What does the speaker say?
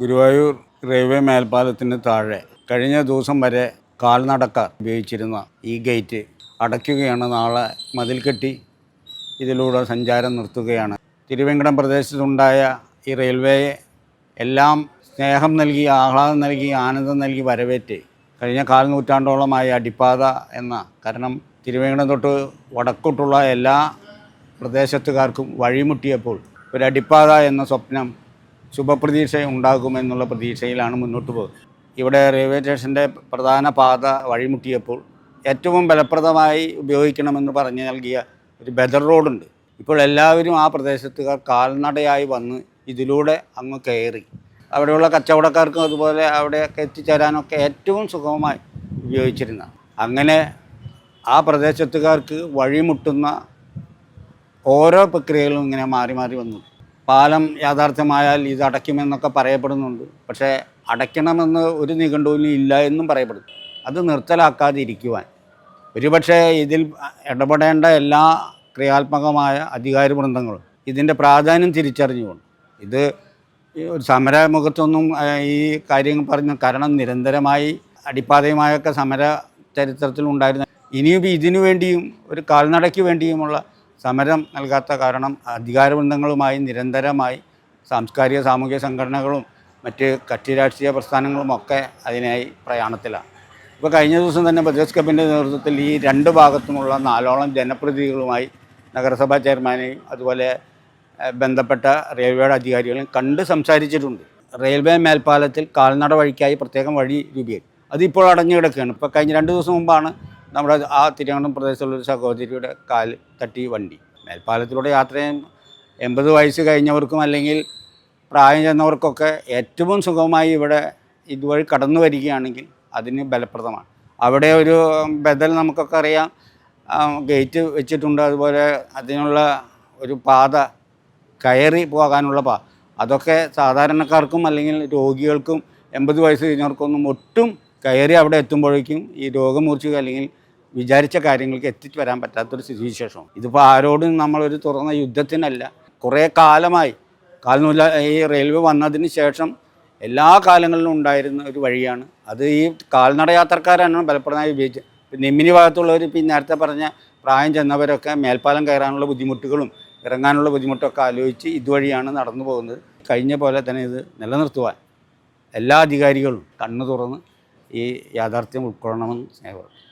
Guruvayur railway മേൽപ്പാലത്തിന് താഴെ കഴിഞ്ഞ ദിവസം വരെ കാൽനടക്കാർ ഉപയോഗിച്ചിരുന്ന ഈ ഗേറ്റ് അടയ്ക്കുകയാണ്. നാളെ മതിൽ കെട്ടി ഇതിലൂടെ സഞ്ചാരം നിർത്തുകയാണ്. തിരുവേങ്കടം പ്രദേശത്തുണ്ടായ ഈ റെയിൽവേയെ എല്ലാം സ്നേഹം നൽകി, ആഹ്ലാദം നൽകി, ആനന്ദം നൽകി വരവേറ്റ് കഴിഞ്ഞ നൂറ്റാണ്ടോളമായി അടിപ്പാത എന്ന, കാരണം തിരുവേങ്കടം തൊട്ട് വടക്കോട്ടുള്ള എല്ലാ പ്രദേശത്തുകാർക്കും വഴിമുട്ടിയപ്പോൾ ഒരു അടിപ്പാത എന്ന സ്വപ്നം ശുഭപ്രതീക്ഷ ഉണ്ടാകുമെന്നുള്ള പ്രതീക്ഷയിലാണ് മുന്നോട്ട് പോകുന്നത്. ഇവിടെ റെയിൽവേ സ്റ്റേഷൻ്റെ പ്രധാന പാത വഴിമുട്ടിയപ്പോൾ ഏറ്റവും ഫലപ്രദമായി ഉപയോഗിക്കണമെന്ന് പറഞ്ഞു നൽകിയ ഒരു ബദർ റോഡുണ്ട്. ഇപ്പോൾ എല്ലാവരും ആ പ്രദേശത്തുകാർ കാൽനടയായി വന്ന് ഇതിലൂടെ അങ്ങ് കയറി അവിടെയുള്ള കച്ചവടക്കാർക്കും അതുപോലെ അവിടെയൊക്കെ എത്തിച്ചേരാനൊക്കെ ഏറ്റവും സുഗമമായി ഉപയോഗിച്ചിരുന്ന, അങ്ങനെ ആ പ്രദേശത്തുകാർക്ക് വഴിമുട്ടുന്ന ഓരോ പ്രക്രിയകളും ഇങ്ങനെ മാറി മാറി വന്നു. പാലം യാഥാർത്ഥ്യമായാൽ ഇത് അടയ്ക്കുമെന്നൊക്കെ പറയപ്പെടുന്നുണ്ട്. പക്ഷേ അടയ്ക്കണമെന്ന് ഒരു നിഘണ്ടുവിലും ഇല്ല എന്നും പറയപ്പെടുന്നു. അത് നിർത്തലാക്കാതിരിക്കുവാൻ ഒരുപക്ഷെ ഇതിൽ ഇടപെടേണ്ട എല്ലാ ക്രിയാത്മകമായ അധികാര വൃന്ദങ്ങളും ഇതിൻ്റെ പ്രാധാന്യം തിരിച്ചറിഞ്ഞുകൊണ്ട്, ഇത് ഒരു സമരമുഖത്തൊന്നും ഈ കാര്യങ്ങൾ പറഞ്ഞു, കാരണം നിരന്തരമായി അടിപ്പാതയുമായൊക്കെ സമര ചരിത്രത്തിലുണ്ടായിരുന്ന, ഇനിയും ഇതിനു വേണ്ടിയും ഒരു കാൽനടയ്ക്ക് വേണ്ടിയുമുള്ള സമരം നൽകാത്ത കാരണം അധികാരവൃന്ദങ്ങളുമായി നിരന്തരമായി സാംസ്കാരിക സാമൂഹിക സംഘടനകളും മറ്റ് കക്ഷി രാഷ്ട്രീയ പ്രസ്ഥാനങ്ങളുമൊക്കെ അതിനായി പ്രയാണത്തിലാണ്. ഇപ്പോൾ കഴിഞ്ഞ ദിവസം തന്നെ പ്രദേശ് ക്ലബിൻ്റെ നേതൃത്വത്തിൽ ഈ രണ്ട് ഭാഗത്തുമുള്ള 4ഓളം ജനപ്രതിനിധികളുമായി നഗരസഭാ ചെയർമാനെയും അതുപോലെ ബന്ധപ്പെട്ട റെയിൽവേയുടെ അധികാരികളെയും കണ്ട് സംസാരിച്ചിട്ടുണ്ട്. റെയിൽവേ മേൽപ്പാലത്തിൽ കാൽനട വഴിക്കായി പ്രത്യേകം വഴി രൂപീകരിക്കും. അതിപ്പോൾ അടഞ്ഞു കിടക്കുകയാണ്. ഇപ്പോൾ കഴിഞ്ഞ 2 ദിവസം മുമ്പാണ് നമ്മുടെ ആ തിരുവനന്തപുരം പ്രദേശത്തുള്ളൊരു സഹോദരിയുടെ കാല് തട്ടി വണ്ടി. മേൽപ്പാലത്തിലൂടെ യാത്ര ചെയ്യാൻ 80 വയസ്സ് കഴിഞ്ഞവർക്കും അല്ലെങ്കിൽ പ്രായം ചെന്നവർക്കൊക്കെ ഏറ്റവും സുഖമായി ഇവിടെ ഇതുവഴി കടന്നു വരികയാണെങ്കിൽ അതിന് ഫലപ്രദമാണ്. അവിടെ ഒരു ബദൽ നമുക്കൊക്കെ അറിയാം, ഗേറ്റ് വെച്ചിട്ടുണ്ട്. അതുപോലെ അതിനുള്ള ഒരു പാത, കയറി പോകാനുള്ള അതൊക്കെ സാധാരണക്കാർക്കും അല്ലെങ്കിൽ രോഗികൾക്കും 80 വയസ്സ് കഴിഞ്ഞവർക്കൊന്നും ഒട്ടും കയറി അവിടെ എത്തുമ്പോഴേക്കും ഈ രോഗമൂർച്ഛിക അല്ലെങ്കിൽ വിചാരിച്ച കാര്യങ്ങൾക്ക് എത്തിച്ചു വരാൻ പറ്റാത്തൊരു സ്ഥിതിവിശേഷം. ഇതിപ്പോൾ ആരോടും നമ്മളൊരു തുറന്ന യുദ്ധത്തിനല്ല, കുറേ കാലമായി ഈ റെയിൽവേ വന്നതിന് ശേഷം എല്ലാ കാലങ്ങളിലും ഉണ്ടായിരുന്ന ഒരു വഴിയാണ് അത്. ഈ കാൽനട യാത്രക്കാരാണ് ഫലപ്രദമായി ഉപയോഗിച്ചത്. നെമ്മിനി ഭാഗത്തുള്ളവർ, നേരത്തെ പറഞ്ഞ പ്രായം ചെന്നവരൊക്കെ മേൽപ്പാലം കയറാനുള്ള ബുദ്ധിമുട്ടുകളും ഇറങ്ങാനുള്ള ബുദ്ധിമുട്ടൊക്കെ ആലോചിച്ച് ഇതുവഴിയാണ് നടന്നു പോകുന്നത്. കഴിഞ്ഞ പോലെ തന്നെ ഇത് നിലനിർത്തുവാൻ എല്ലാ അധികാരികളും കണ്ണു തുറന്ന് ഈ യാഥാർത്ഥ്യം ഉൾക്കൊള്ളണമെന്ന് സ്നേഹം.